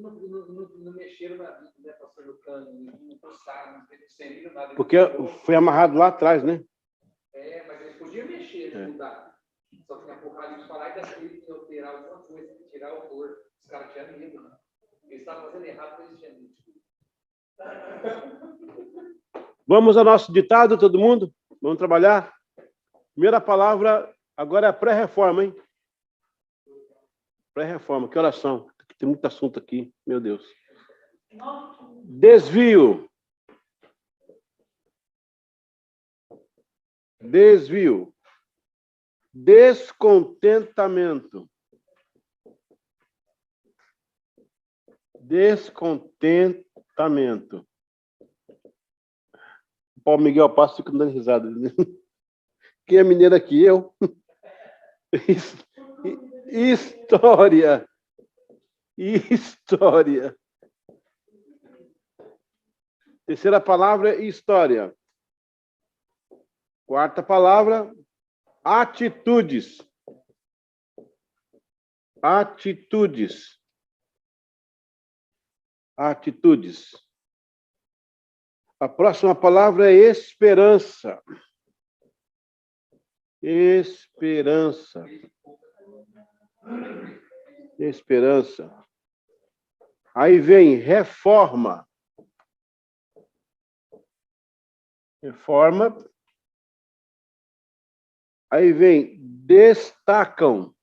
não mexeram na vida, né, pastor Lucano? Não postaram, não serviram nada. Porque foi amarrado lá atrás, né? Mas eles podiam mexer, mudar. Só que na Apocalipse falar e dessa vida que alterar alguma coisa, tirar o cor. Os caras tinham medo, né? Eles estavam fazendo errado, mas eles tinham medo. Vamos ao nosso ditado, todo mundo? Vamos trabalhar? Primeira palavra, agora é a pré-reforma, hein? Pré-reforma, que oração. Tem muito assunto aqui, meu Deus. Desvio. Desvio. Descontentamento. Descontentamento. O Paulo Miguel Passo fica dando risada. Quem é mineiro aqui? Eu. História. História. Terceira palavra, história. Quarta palavra, atitudes. Atitudes. Atitudes. A próxima palavra é esperança. Esperança. Esperança. Aí vem reforma. Reforma. Aí vem destacam.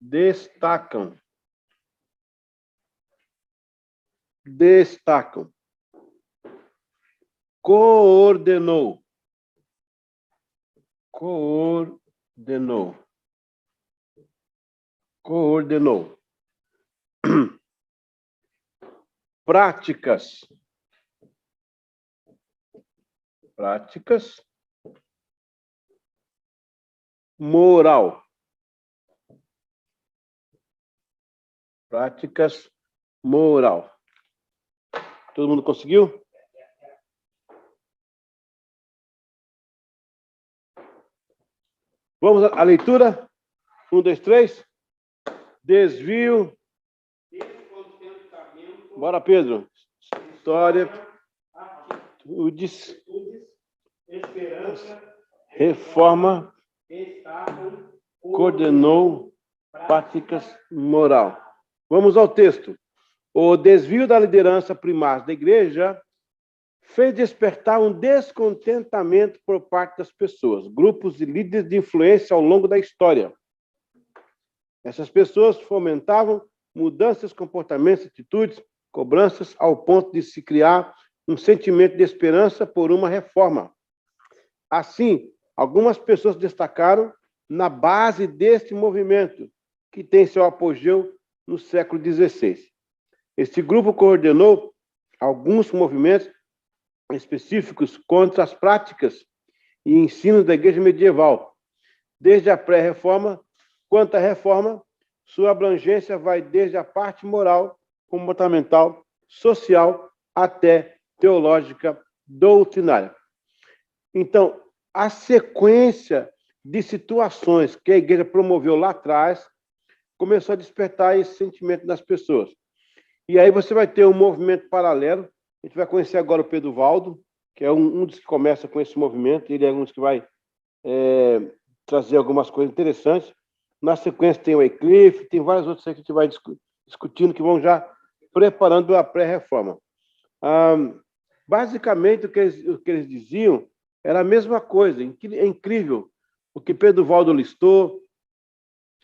Destacam. Destacam. Coordenou. Coordenou. Coordenou. Práticas. Práticas. Moral. Práticas. Moral. Todo mundo conseguiu? Vamos à leitura? 1, 2, 3. Desvio. Bora, Pedro. História. Atitudes. Esperança. Reforma. Destacam. Coordenou. Práticas. Moral. Vamos ao texto. O desvio da liderança primaz da igreja fez despertar um descontentamento por parte das pessoas, grupos de líderes de influência ao longo da história. Essas pessoas fomentavam mudanças, comportamentos, atitudes, cobranças, ao ponto de se criar um sentimento de esperança por uma reforma. Assim, algumas pessoas destacaram na base deste movimento, que tem seu apogeu no século XVI. Este grupo coordenou alguns movimentos específicos contra as práticas e ensinos da igreja medieval. Desde a pré-reforma, quanto à reforma, sua abrangência vai desde a parte moral, comportamental, social, até teológica, doutrinária. Então, a sequência de situações que a igreja promoveu lá atrás começou a despertar esse sentimento nas pessoas. E aí você vai ter um movimento paralelo. A gente vai conhecer agora o Pedro Valdo, que é um dos que começa com esse movimento. Ele é um dos que vai trazer algumas coisas interessantes. Na sequência tem o Wycliffe, tem várias outras que a gente vai discutindo, que vão já preparando a pré-reforma. Basicamente, o que eles diziam era a mesma coisa. É incrível o que Pedro Valdo listou.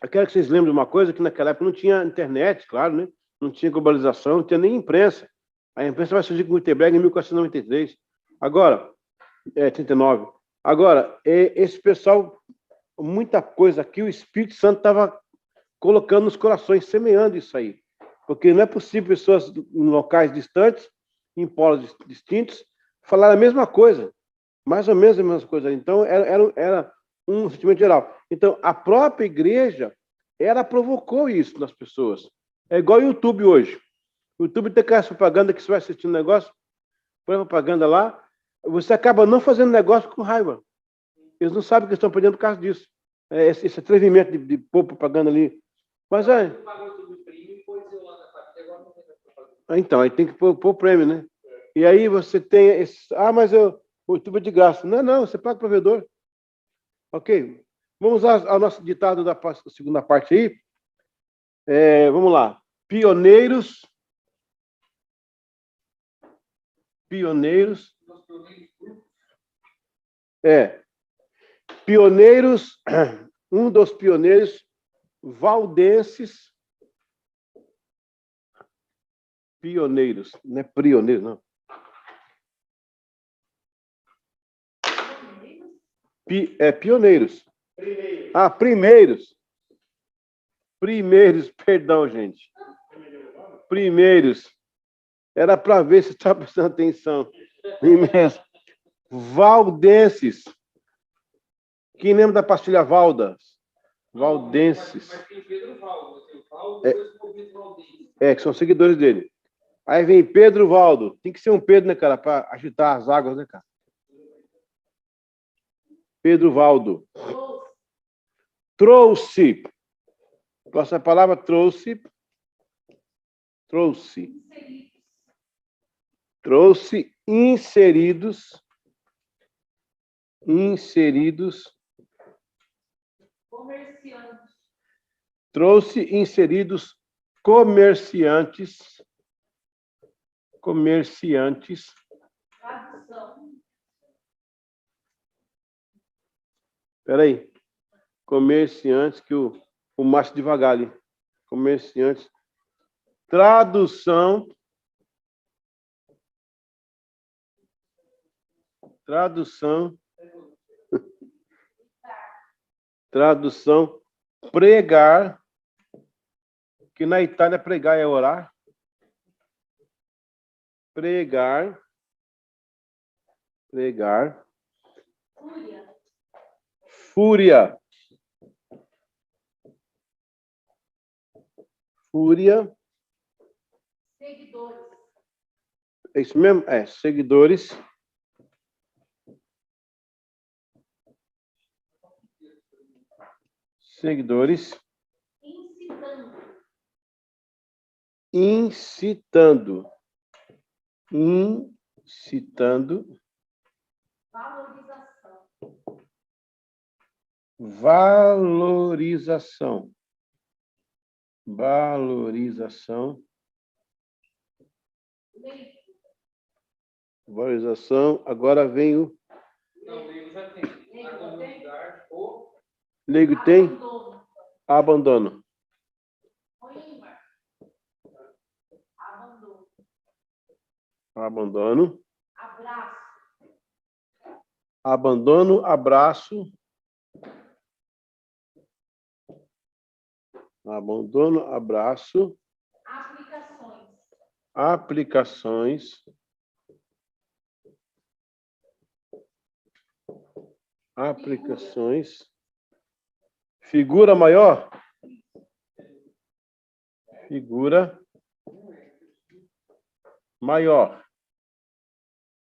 Eu quero que vocês lembrem de uma coisa, que naquela época não tinha internet, claro, né? Não tinha globalização, não tinha nem imprensa. A imprensa vai surgir com Gutenberg em 1493. Agora, 39. Agora, esse pessoal, muita coisa aqui, o Espírito Santo estava colocando nos corações, semeando isso aí. Porque não é possível pessoas em locais distantes, em polos distintos, falar a mesma coisa. Mais ou menos a mesma coisa. Então, era um sentimento geral. Então, a própria igreja, ela provocou isso nas pessoas. É igual o YouTube hoje. O YouTube tem aquela propaganda que você vai assistindo um negócio, põe a propaganda lá, você acaba não fazendo negócio com raiva. Eles não sabem que estão perdendo por causa disso. Esse atrevimento de pôr propaganda ali. Mas Então, aí tem que pôr o prêmio, né? E aí você tem esse. Ah, mas o YouTube é de graça. Não, não, você paga o provedor. Ok. Vamos usar o nosso ditado da segunda parte aí. Vamos lá. Pioneiros. Pioneiros. Pioneiros. Um dos pioneiros valdenses. Pioneiros. Não é prioneiros, não. Pioneiros. Primeiros. Primeiros, perdão, gente. Primeiros. Era para ver se está prestando atenção. Primeiros. Valdenses. Quem lembra da pastilha Valdas? Valdenses. Mas tem Pedro Valdo. Que são seguidores dele. Aí vem Pedro Valdo. Tem que ser um Pedro, né, cara? Para agitar as águas, né, cara? Pedro Valdo. Trouxe. Próxima palavra, trouxe. Trouxe. Trouxe inseridos. Inseridos. Comerciantes. Trouxe inseridos comerciantes. Comerciantes. Tradução. Espera aí. Comerciantes, que o macho devagar ali. Comerciantes. Tradução. Tradução. Tradução. Pregar. Que na Itália pregar é orar. Pregar. Pregar. Fúria. Fúria. Fúria. Seguidores. É isso mesmo? Seguidores. Seguidores. Incitando. Incitando. Incitando. Valorização. Valorização. Valorização. Leito. Valorização. Agora vem o. Não, leigo já tem. Na comunidade, ou Leigo tem? Abandono. Abandono. Ímpar. Abandono. Abandono. Abraço. Abandono. Abraço. Abandono. Abraço. Aplicações. Aplicações. Aplicações. Figura maior? Figura maior.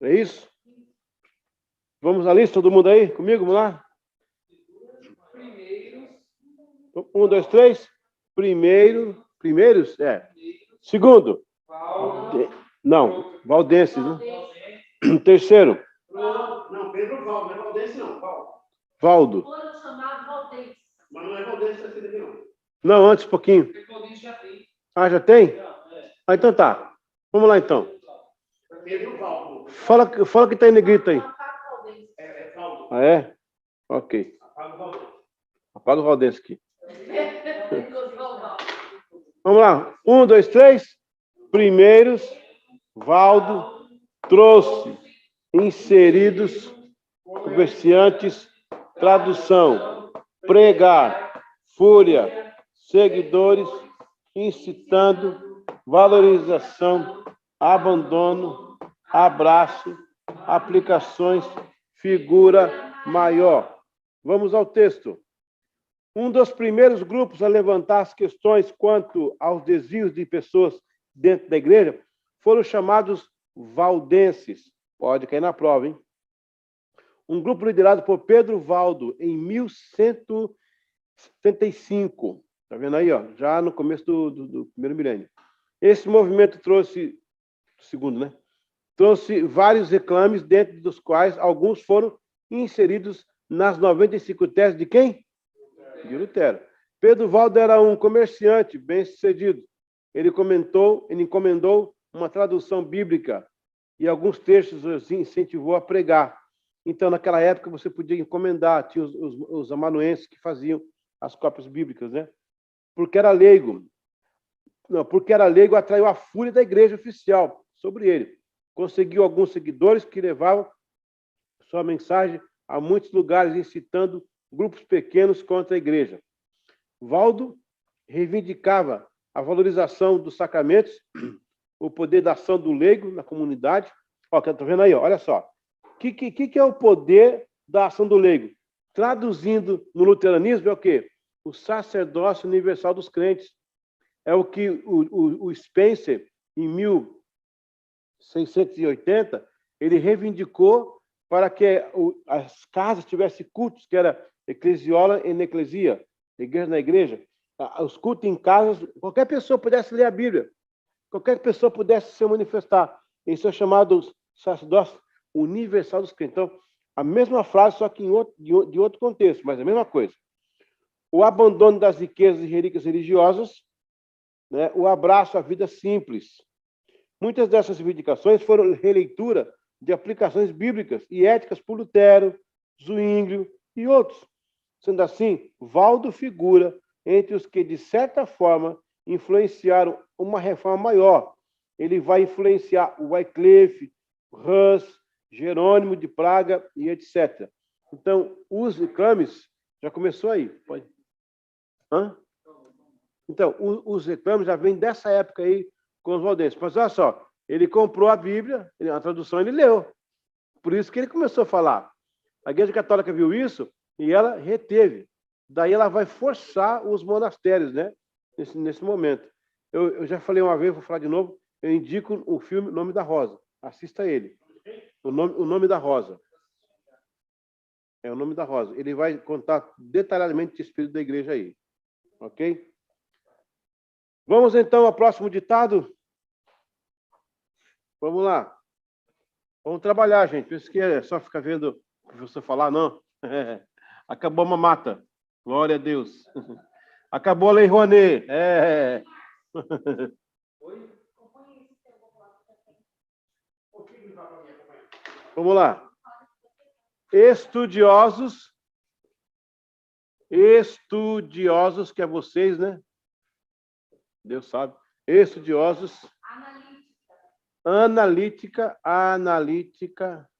É isso? Vamos à lista, todo mundo aí? Comigo? Vamos lá? primeiros. 1, 2, 3. Primeiro. Primeiros? Segundo. Não, valdenses, né? Terceiro. Não, Pedro Valdo, não é Valdense, não. Valdo. Foram chamados valdenses. Mas não é Valdense assim daqui, não. Não, antes um pouquinho. Já tem. Ah, já tem? Então tá. Vamos lá, então. Pedro Valdo. Fala que tá em negrito aí. É Valdo. Ah, é? Ok. Apaga o Valdense. Apaga o valdense aqui. Vamos lá. 1, 2, 3. Primeiros. Valdo. Trouxe. Inseridos. Comerciantes. Tradução. Pregar. Fúria. Seguidores. Incitando. Valorização. Abandono. Abraço. Aplicações. Figura maior. Vamos ao texto. Um dos primeiros grupos a levantar as questões quanto aos desvios de pessoas dentro da igreja foram chamados valdenses. Pode cair na prova, hein? Um grupo liderado por Pedro Valdo em 1175. Está vendo aí, ó? Já no começo do primeiro milênio. Esse movimento trouxe, segundo, né? Trouxe vários reclames, dentro dos quais alguns foram inseridos nas 95 teses de quem? De Lutero. Pedro Valdo era um comerciante bem-sucedido. Ele encomendou uma tradução bíblica e alguns textos assim, incentivou a pregar. Então, naquela época, você podia encomendar, tinha os amanuenses que faziam as cópias bíblicas, né? Porque era leigo. Não, porque era leigo, atraiu a fúria da igreja oficial sobre ele. Conseguiu alguns seguidores que levavam sua mensagem a muitos lugares, incitando grupos pequenos contra a igreja. Valdo reivindicava a valorização dos sacramentos, o poder da ação do leigo na comunidade. Ó, que eu tô vendo aí, ó, olha só. O que é o poder da ação do leigo? Traduzindo no luteranismo, é o quê? O sacerdócio universal dos crentes. É o que o Spencer, em 1680, ele reivindicou para que as casas tivessem cultos, que era eclesiola em eclesia, igreja na igreja. Os cultos em casas, qualquer pessoa pudesse ler a Bíblia, qualquer pessoa pudesse se manifestar. Isso é chamado sacerdócio universal dos crentes. Então, a mesma frase, só que de outro contexto, mas a mesma coisa. O abandono das riquezas e relíquias religiosas, né, o abraço à vida simples. Muitas dessas reivindicações foram releitura de aplicações bíblicas e éticas por Lutero, Zwinglio e outros. Sendo assim, Valdo figura entre os que, de certa forma, influenciaram uma reforma maior. Ele vai influenciar o Wycliffe, Hus, Jerônimo de Praga e etc. Então, os reclames, já começou aí. Pode. Hã? Então, os reclames já vêm dessa época aí com os valdenses. Mas olha só, ele comprou a Bíblia, a tradução ele leu. Por isso que ele começou a falar. A Igreja Católica viu isso e ela reteve. Daí ela vai forçar os monastérios, né? Nesse momento. Eu já falei uma vez, vou falar de novo, eu indico o filme Nome da Rosa. Assista ele. O nome da Rosa. É o Nome da Rosa. Ele vai contar detalhadamente o espírito da igreja aí. Ok? Vamos então ao próximo ditado? Vamos lá. Vamos trabalhar, gente. Pensa que é só ficar vendo o professor falar, não. Acabou a mamata. Glória a Deus. Acabou a Lei Rouanet. Vamos lá. Estudiosos, que é vocês, né? Deus sabe. Estudiosos. Analítica. Analítica,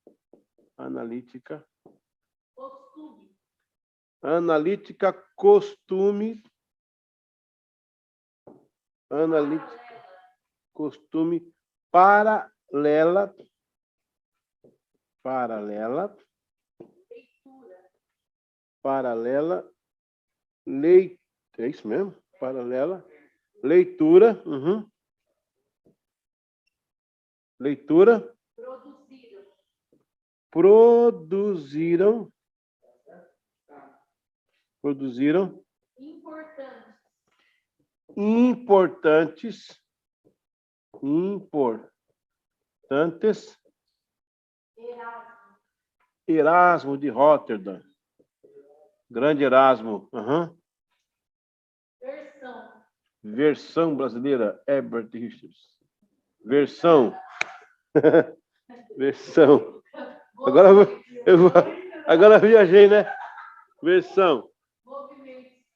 costume. Analítica, costume, paralela. É isso mesmo? Paralela. Leitura. Leitura. Produziram. Importantes. Erasmo de Roterdã. Grande Erasmo. Versão brasileira, Herbert Richards. Versão. Agora eu viajei, né? Versão.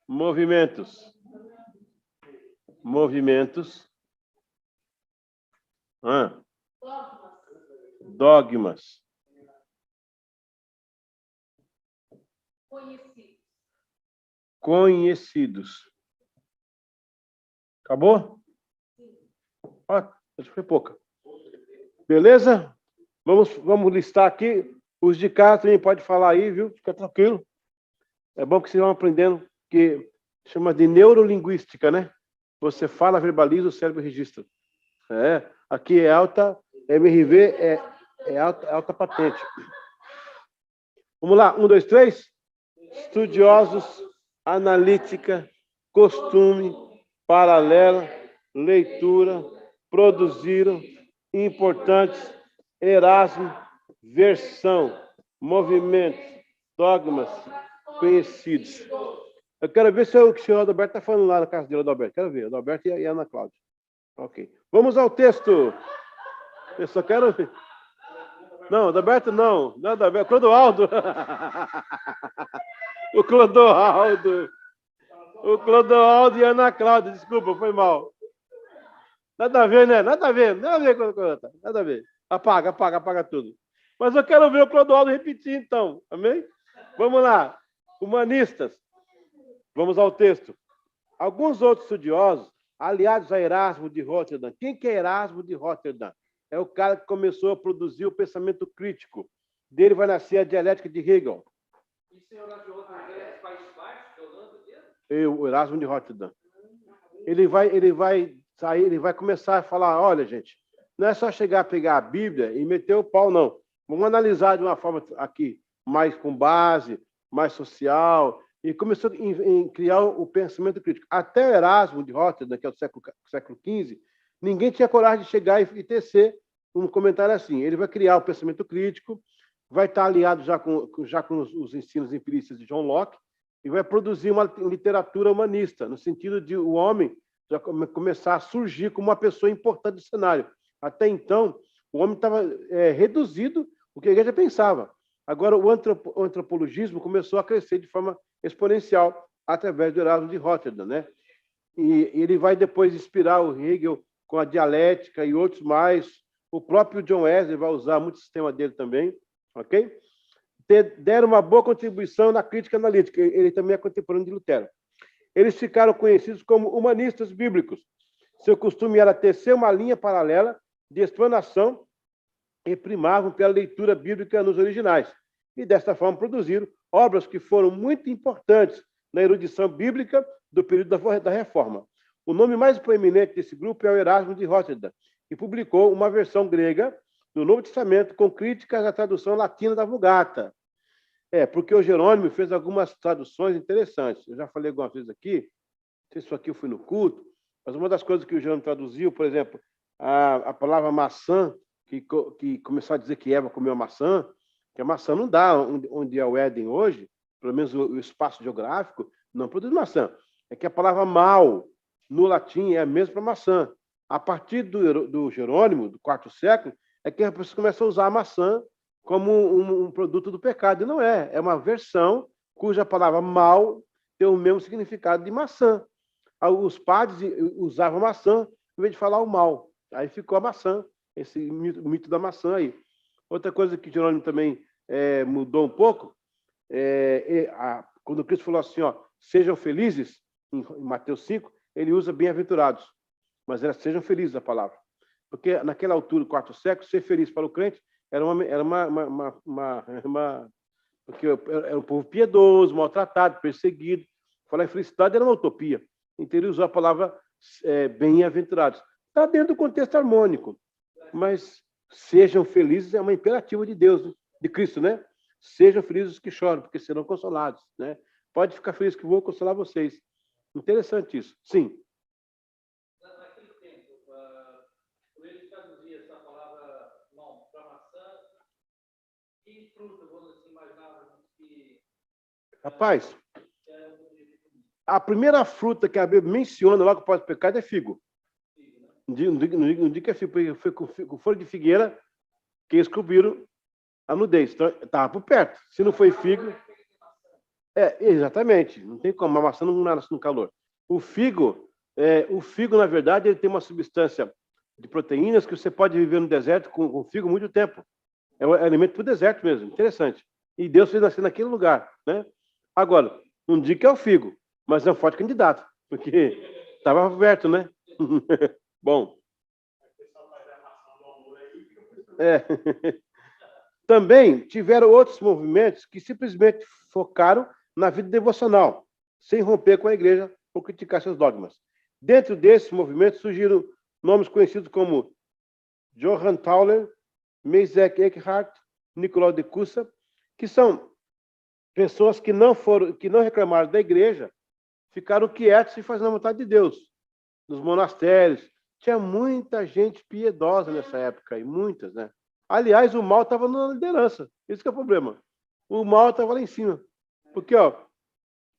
Movimentos. Dogmas. Conhecidos. Acabou? Acho que foi pouca. Beleza? Vamos listar aqui. Os de cá também pode falar aí, viu? Fica tranquilo. É bom que vocês vão aprendendo, que chama de neurolinguística, né? Você fala, verbaliza, o cérebro registra. Aqui é alta, MRV é alta patente. Vamos lá, 1, 2, 3. Estudiosos, analítica, costume, paralela, leitura, produziram importantes Erasmo, versão, movimentos, dogmas conhecidos. Eu quero ver se o senhor Adalberto está falando lá na casa dele, Adalberto. Quero ver, Adalberto e a Ana Cláudia. Ok. Vamos ao texto. Eu só quero ver. Não, Adalberto não. Não, Adalberto. Clodoaldo. O Clodoaldo. O Clodoaldo e a Ana Cláudia. Desculpa, foi mal. Nada a ver, né? Nada a ver. Nada a ver com a outra. Nada a ver. Apaga tudo. Mas eu quero ver o Clodoaldo repetir, então. Amém? Vamos lá. Humanistas. Vamos ao texto. Alguns outros estudiosos, aliados a Erasmo de Roterdã. Quem que é Erasmo de Roterdã? É o cara que começou a produzir o pensamento crítico. Dele vai nascer a dialética de Hegel. E o senhor de outros Países Baixos, que Holanda mesmo? O Erasmo de Roterdã. Ele vai sair, ele vai começar a falar, olha, gente, não é só chegar a pegar a Bíblia e meter o pau, não. Vamos analisar de uma forma aqui, mais com base, mais social, e começou em criar o pensamento crítico. Até o Erasmo de Roterdã, que é do século XV, ninguém tinha coragem de chegar e tecer um comentário assim. Ele vai criar o pensamento crítico, vai estar aliado já com os ensinos empiristas de John Locke, e vai produzir uma literatura humanista, no sentido de o homem já começar a surgir como uma pessoa importante do cenário. Até então, o homem estava reduzido o que a igreja pensava. Agora, o antropologismo começou a crescer de forma exponencial através do Erasmo de Roterdã, né? E ele vai depois inspirar o Hegel com a dialética e outros mais. O próprio John Wesley vai usar muito o sistema dele também, ok? Deram uma boa contribuição na crítica analítica. Ele também é contemporâneo de Lutero. Eles ficaram conhecidos como humanistas bíblicos. Seu costume era tecer uma linha paralela de explanação e primavam pela leitura bíblica nos originais. E, desta forma, produziram obras que foram muito importantes na erudição bíblica do período da Reforma. O nome mais proeminente desse grupo é o Erasmo de Roterdã, que publicou uma versão grega do Novo Testamento com críticas à tradução latina da Vulgata. Porque o Jerônimo fez algumas traduções interessantes. Eu já falei algumas vezes aqui, não sei se isso aqui eu fui no culto, mas uma das coisas que o Jerônimo traduziu, por exemplo, a palavra maçã, que começou a dizer que Eva comeu a maçã, que a maçã não dá onde é o Éden hoje, pelo menos o espaço geográfico, não produz maçã. É que a palavra mal, no latim, é a mesma para maçã. A partir do Jerônimo, do IV século, é que a pessoa começa a usar a maçã como um produto do pecado. E não é. É uma versão cuja palavra mal tem o mesmo significado de maçã. Os padres usavam maçã em vez de falar o mal. Aí ficou a maçã, esse mito da maçã aí. Outra coisa que Jerônimo também mudou um pouco, quando Cristo falou assim, sejam felizes, em Mateus 5, ele usa bem-aventurados, mas era sejam felizes a palavra. Porque naquela altura do IV século, ser feliz para o crente era porque era um povo piedoso, maltratado, perseguido. Falar em felicidade era uma utopia. Então ele usou a palavra bem-aventurados. Está dentro do contexto harmônico, mas sejam felizes é uma imperativa de Deus, de Cristo, né? Sejam felizes os que choram, porque serão consolados, né? Pode ficar feliz que vou consolar vocês. Interessante isso. Sim. Naquele tempo, quando ele traduzia essa palavra não para maçã, que fruta, vamos assim, imaginava que... Rapaz, a primeira fruta que a Bíblia menciona logo após o pecado é figo. Não digo que é figo, porque foi com folha de figueira que eles cobriram a nudez. Então, estava por perto. Se não foi figo... exatamente. Não tem como. A maçã não nasce no calor. O figo, na verdade, ele tem uma substância de proteínas que você pode viver no deserto com figo muito tempo. É um alimento para o deserto mesmo. Interessante. E Deus fez nascer naquele lugar, né? Agora, não digo que é o figo, mas é um forte candidato, porque estava aberto, né? Bom. Também tiveram outros movimentos que simplesmente focaram na vida devocional, sem romper com a igreja ou criticar seus dogmas. Dentro desses movimentos surgiram nomes conhecidos como Johann Tauler, Meisek Eckhart, Nicolau de Cusa, que são pessoas que não reclamaram da igreja, ficaram quietos e fazendo a vontade de Deus, nos monastérios, tinha muita gente piedosa nessa época aí, muitas, né? Aliás, o mal estava na liderança. Esse que é o problema. O mal estava lá em cima. Porque, ó,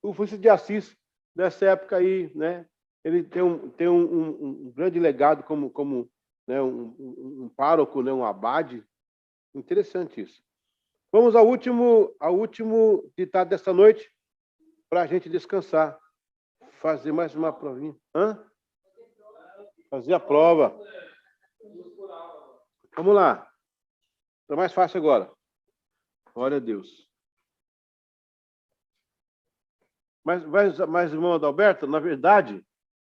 o Francisco de Assis, dessa época aí, né? Ele tem um grande legado como né, um pároco, né, um abade. Interessante isso. Vamos ao último ditado dessa noite, para a gente descansar. Fazer mais uma provinha. Hã? Fazer a prova. Vamos lá. Está mais fácil agora. Glória a Deus. Mas, irmão Adalberto, na verdade,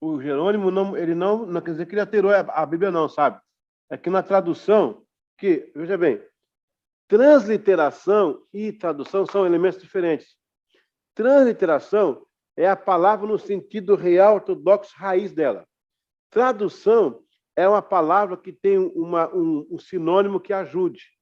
o Jerônimo não quer dizer que ele alterou a Bíblia, não, sabe? É que na tradução, veja bem, transliteração e tradução são elementos diferentes. Transliteração é a palavra no sentido real, ortodoxo, raiz dela. Tradução é uma palavra que tem um sinônimo que ajude.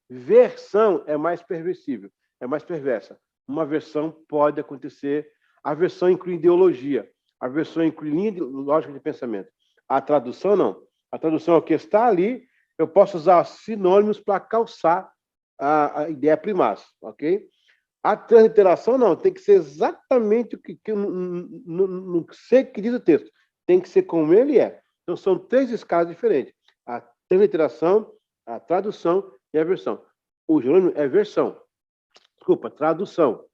Versão é mais perversível, é mais perversa. Uma versão pode acontecer, a versão inclui ideologia, a versão inclui linha de lógica de pensamento. A tradução não. A tradução é o que está ali, eu posso usar sinônimos para calçar a ideia primaz, ok? A transliteração não, tem que ser exatamente o que não sei o que diz o texto. Tem que ser como ele é. Então, são 3 escalas diferentes. A transliteração, a tradução e a versão. O Jerônimo é versão. Desculpa, tradução.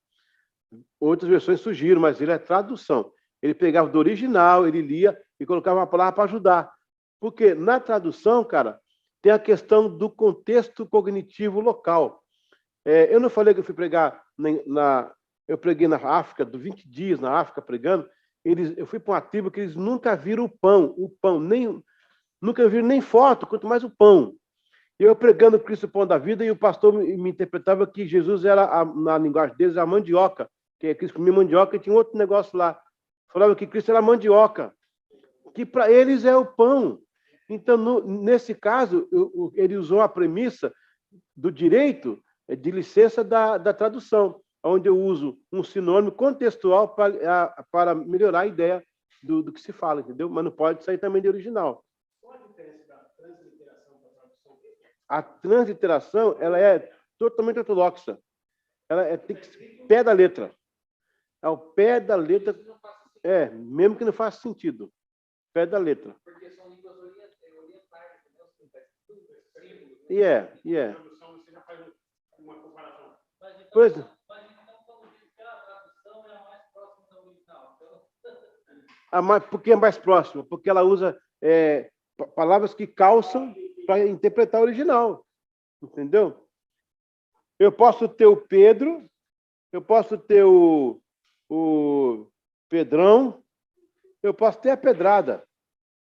Outras versões surgiram, mas ele é tradução. Ele pegava do original, ele lia e colocava uma palavra para ajudar. Porque na tradução, cara, tem a questão do contexto cognitivo local. Eu não falei que eu fui pregar eu preguei na África, 20 dias na África pregando. Eu fui para uma tribo que eles nunca viram o pão, nunca viram nem foto, quanto mais o pão. E eu pregando Cristo, o pão da vida, e o pastor me interpretava que Jesus era, na linguagem deles, a mandioca, que Cristo comia mandioca e tinha outro negócio lá. Falava que Cristo era mandioca, que para eles é o pão. Então, nesse caso, ele usou a premissa do direito de licença da tradução, onde eu uso um sinônimo contextual para melhorar a ideia do que se fala, entendeu? Mas não pode sair também de original. Qual a diferença da transliteração para a tradução? A transliteração, ela é totalmente ortodoxa. Ela tem que ser pé da letra. É o pé da letra. Mesmo que não faça sentido. Pé da letra. Porque são línguas orientais, entendeu? É. Tradução, você já faz uma comparação. Pois. Mas então, quando diz que a tradução é a mais próxima da original. Porque é mais próxima, porque ela usa palavras que calçam para interpretar o original. Entendeu? Eu posso ter o Pedro, eu posso ter o Pedrão, eu posso ter a pedrada.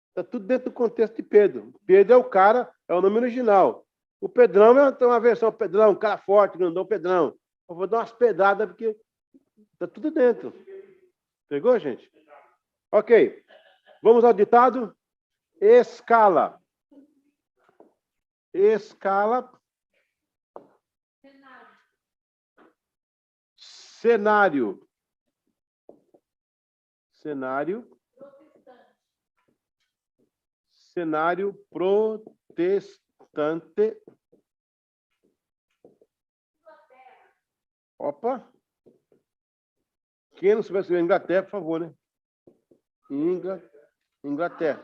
Está tudo dentro do contexto de Pedro. Pedro é o cara, é o nome original. O Pedrão é uma versão, Pedrão, um cara forte, grandão, Pedrão. Eu vou dar umas pedradas porque está tudo dentro. Pegou, gente? Ok. Vamos ao ditado. Escala. Escala. Cenário. Cenário protestante. Opa! Quem não souber escrever Inglaterra, por favor, né? Inglaterra.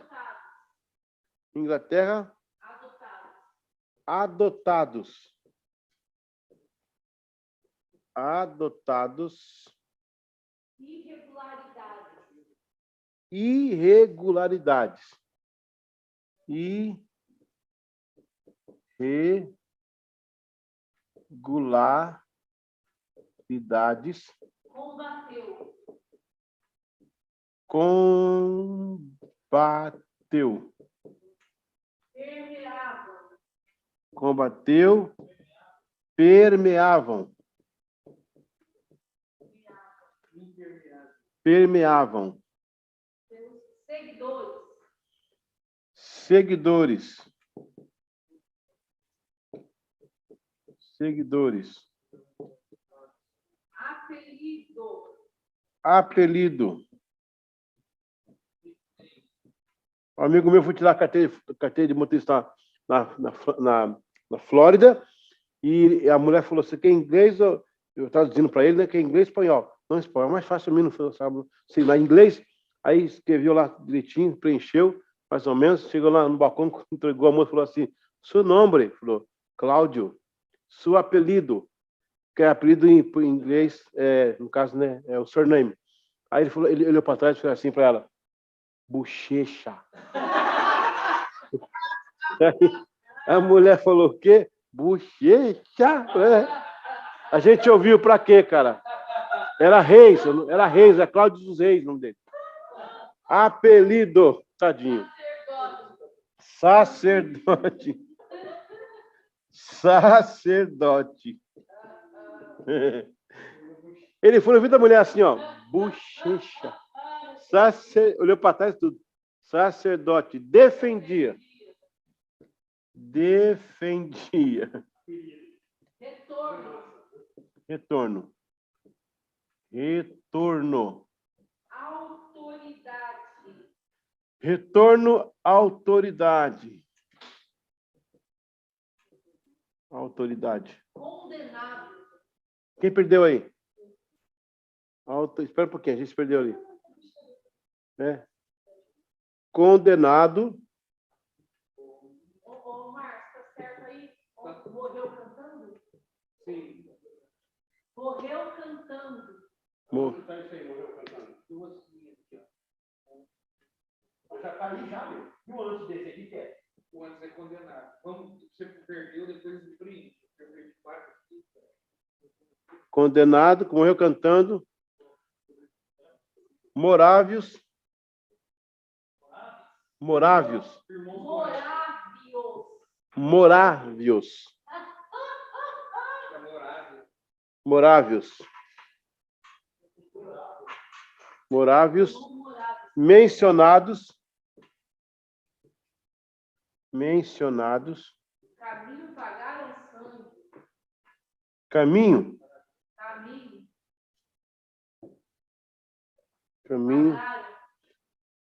Inglaterra. Adotados. Irregularidades. Combateu. Permeavam. Seguidores. Apelido. Um amigo meu foi tirar a carteira de motorista na Flórida, e a mulher falou: você quer inglês? Eu traduzindo para ele, né? Que é inglês e espanhol. Não, espanhol é mais fácil a mim, não sabe? Sei lá, inglês. Aí escreveu lá direitinho, preencheu, mais ou menos. Chegou lá no balcão, entregou a moça e falou assim: seu nome? Falou: Cláudio. Seu apelido? Que é apelido em inglês, no caso, né? É o surname. Aí ele falou, ele olhou para trás e falou assim para ela: bochecha. A mulher falou: o quê? Bochecha? A gente ouviu para quê, cara? Era Reis, é Cláudio dos Reis o nome dele. Apelido, tadinho. Sacerdote. Sacerdote. Ele foi ouvir da mulher assim, ó, bochecha. Olhou para trás tudo. Sacerdote, defendia. Retorno. Autoridade. Condenado. Quem perdeu aí? Espera um pouquinho, a gente perdeu ali. Condenado. Ô, Márcio, tá certo aí? Morreu cantando? Sim. Morreu cantando. Tá isso aí, morreu cantando. Duas linhas aqui, ó. Já tá ali, já, meu. E o antes desse aqui, que é? O antes é condenado. Você perdeu, depois de print. Condenado, morreu cantando. Morávios. Mencionados. Caminho pagaram sangue. Caminho.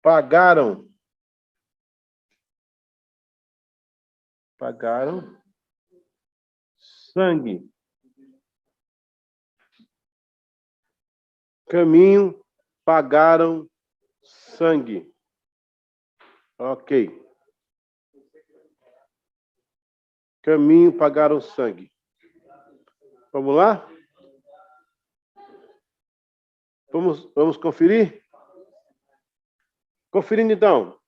Pagaram sangue. Caminho, pagaram sangue. Ok. Caminho, pagaram sangue. Vamos lá? Vamos conferir? Conferindo então.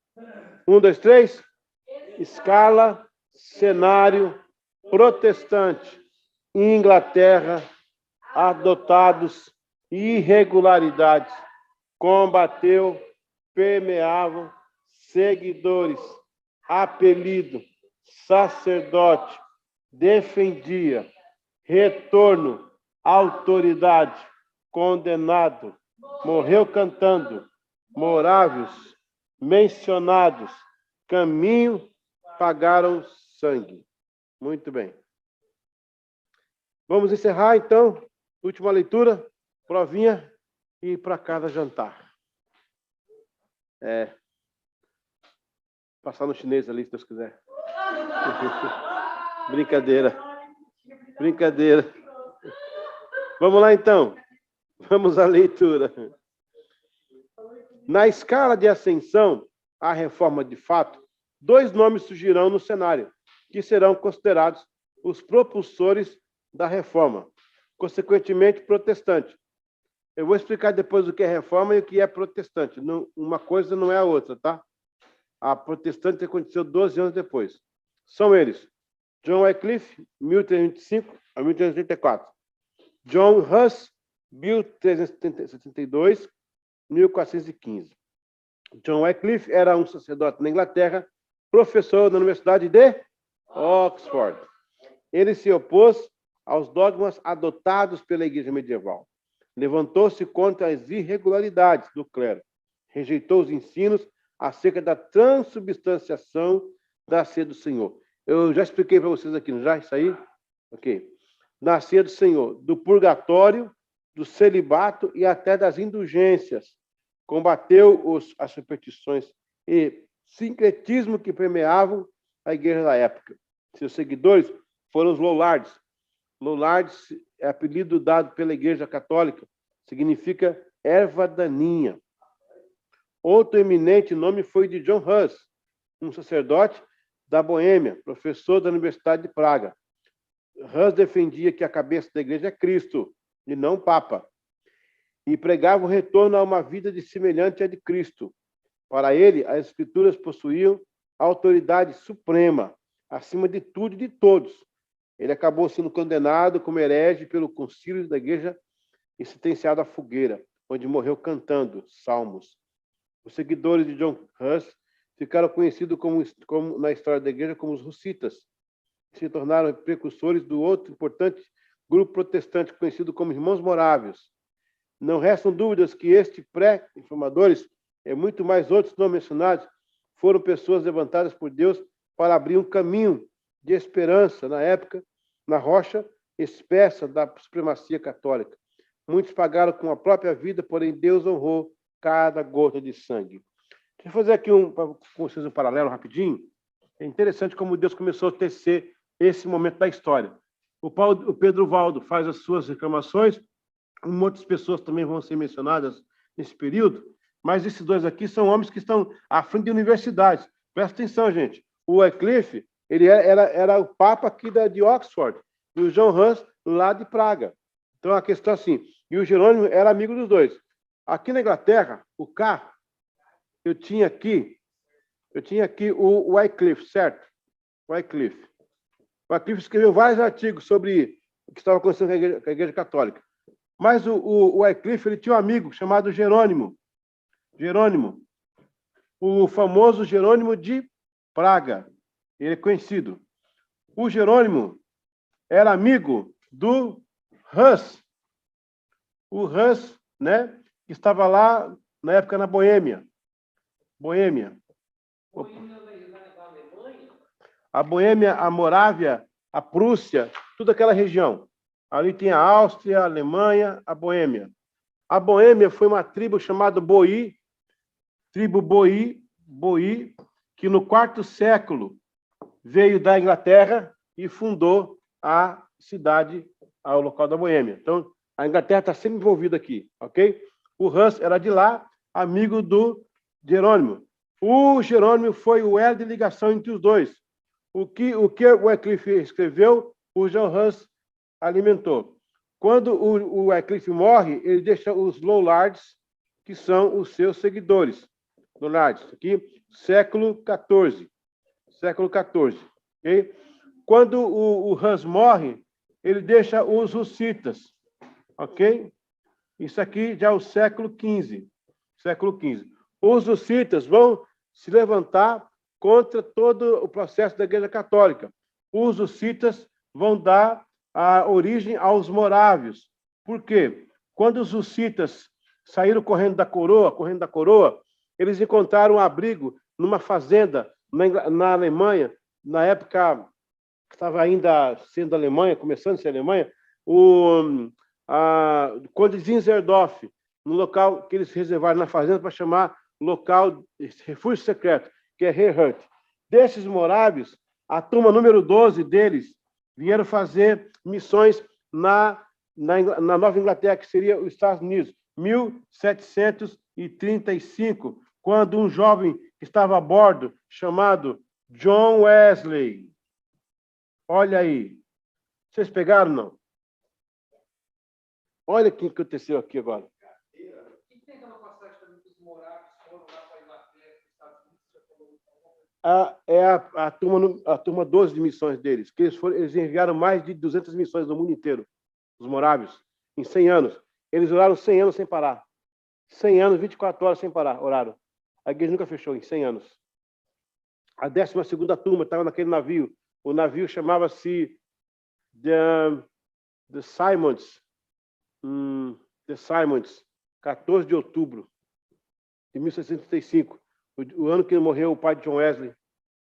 1, 2, 3. Escala, cenário, protestante, Inglaterra, adotados, irregularidades, combateu, permeavam, seguidores, apelido, sacerdote, defendia, retorno, autoridade, condenado, morreu cantando, moráveis, mencionados, caminho, pagaram sangue. Muito bem. Vamos encerrar, então. Última leitura, provinha e ir para casa jantar. Passar no chinês ali, se Deus quiser. Brincadeira. Vamos lá, então. Vamos à leitura. Na escala de ascensão à reforma de fato, 2 nomes surgirão no cenário, que serão considerados os propulsores da reforma, consequentemente protestante. Eu vou explicar depois o que é reforma e o que é protestante. Uma coisa não é a outra, tá? A protestante aconteceu 12 anos depois. São eles: John Wycliffe, 1325 a 1334. John Huss, 1372, 1415. John Wycliffe era um sacerdote na Inglaterra, professor na Universidade de Oxford. Ele se opôs aos dogmas adotados pela Igreja medieval. Levantou-se contra as irregularidades do clero. Rejeitou os ensinos acerca da transubstanciação da ceia do Senhor. Eu já expliquei para vocês aqui, não já? Isso aí? Ok. Na ceia do Senhor, do purgatório, do celibato e até das indulgências. Combateu as superstições e sincretismo que permeavam a igreja da época. Seus seguidores foram os Lollards. Lollards é apelido dado pela Igreja Católica, significa erva daninha. Outro eminente nome foi de John Hus, um sacerdote da Boêmia, professor da Universidade de Praga. Hus defendia que a cabeça da igreja é Cristo, e não o Papa, e pregava o retorno a uma vida semelhante à de Cristo. Para ele, as Escrituras possuíam autoridade suprema, acima de tudo e de todos. Ele acabou sendo condenado como herege pelo concílio da igreja e sentenciado à fogueira, onde morreu cantando salmos. Os seguidores de John Hus ficaram conhecidos como na história da igreja como os hussitas. Se tornaram precursores do outro importante grupo protestante conhecido como Irmãos Morávios. Não restam dúvidas que estes pré-reformadores e muito mais outros não mencionados foram pessoas levantadas por Deus para abrir um caminho de esperança na época, na rocha espessa da supremacia católica. Muitos pagaram com a própria vida, porém Deus honrou cada gota de sangue. Deixa eu fazer aqui com vocês um paralelo rapidinho. É interessante como Deus começou a tecer esse momento da história. O Pedro Valdo faz as suas reclamações, muitas pessoas também vão ser mencionadas nesse período, mas esses dois aqui são homens que estão à frente de universidades. Presta atenção, gente. O Wycliffe, ele era o Papa aqui de Oxford, e o John Hus lá de Praga. Então, a questão é assim, e o Jerônimo era amigo dos dois. Aqui na Inglaterra, o K, eu tinha aqui o Wycliffe, certo? Wycliffe. O Wycliffe escreveu vários artigos sobre o que estava acontecendo com a Igreja Católica. Mas o Wycliffe, ele tinha um amigo chamado Jerônimo. Jerônimo. O famoso Jerônimo de Praga. Ele é conhecido. O Jerônimo era amigo do Hus. O Hus, né, que estava lá na época na Boêmia. Boêmia. A Boêmia, a Morávia, a Prússia, toda aquela região. Ali tem a Áustria, a Alemanha, a Boêmia. A Boêmia foi uma tribo chamada Boí, tribo Boí, que no quarto século veio da Inglaterra e fundou a cidade, ao local da Boêmia. Então, a Inglaterra está sempre envolvida aqui, ok? O Hus era de lá, amigo do Jerônimo. O Jerônimo foi o elo de ligação entre os dois. O que o Wycliffe escreveu, o John Hus alimentou. Quando o Wycliffe morre, ele deixa os Lollards, que são os seus seguidores. Lollards, aqui, século XIV. Século XIV. Okay? Quando o Hus morre, ele deixa os hussitas. Ok? Isso aqui já é o século XV. Século XV. Os hussitas vão se levantar contra todo o processo da Igreja Católica. Os hussitas vão dar a origem aos morávios. Por quê? Quando os hussitas saíram correndo da coroa, eles encontraram um abrigo numa fazenda na Alemanha, na época que estava ainda sendo Alemanha, começando a ser Alemanha, Conde Zinzendorf, no local que eles reservaram na fazenda para chamar local refúgio secreto, que é Herhut. Desses morávios, a turma número 12 deles vieram fazer missões na Nova Inglaterra, que seria os Estados Unidos, 1735, quando um jovem que estava a bordo, chamado John Wesley. Olha aí. Vocês pegaram, não? Olha o que aconteceu aqui agora. E tem aquela passagem também dos morávios foram lá para a Inglaterra, Estados Unidos, você falou. É a turma 12 de missões deles, que eles enviaram mais de 200 missões no mundo inteiro, os morávios, em 100 anos. Eles oraram 100 anos sem parar. 100 anos, 24 horas sem parar, oraram. A igreja nunca fechou em 100 anos. A 12ª turma estava naquele navio. O navio chamava-se The Simons. The Simons, 14 de outubro de 1635, o ano que morreu o pai de John Wesley.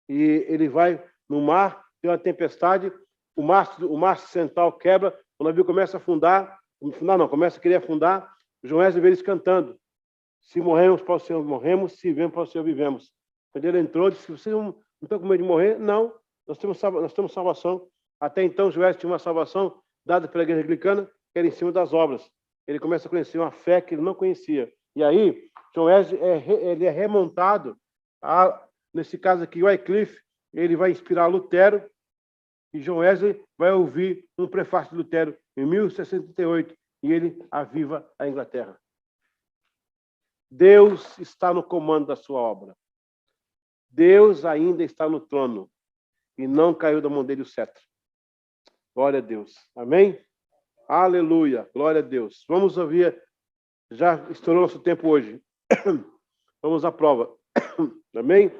E ele vai no mar, tem uma tempestade, o mastro central quebra, o navio começa a afundar, começa a querer afundar. John Wesley vê eles cantando: se morremos para o Senhor, morremos, se vivemos para o Senhor, vivemos. Quando ele entrou, disse: vocês não estão com medo de morrer? Não, nós temos salvação. Até então, Joés tinha uma salvação dada pela igreja anglicana, que era em cima das obras. Ele começa a conhecer uma fé que ele não conhecia. E aí, Joés ele é remontado, nesse caso aqui, Wycliffe, ele vai inspirar Lutero, e John Wesley vai ouvir um prefácio de Lutero em 1638, e ele aviva a Inglaterra. Deus está no comando da sua obra. Deus ainda está no trono, e não caiu da mão dele o cetro. Glória a Deus. Amém? Aleluia. Glória a Deus. Vamos ouvir. Já estourou nosso tempo hoje. Vamos à prova. Amém?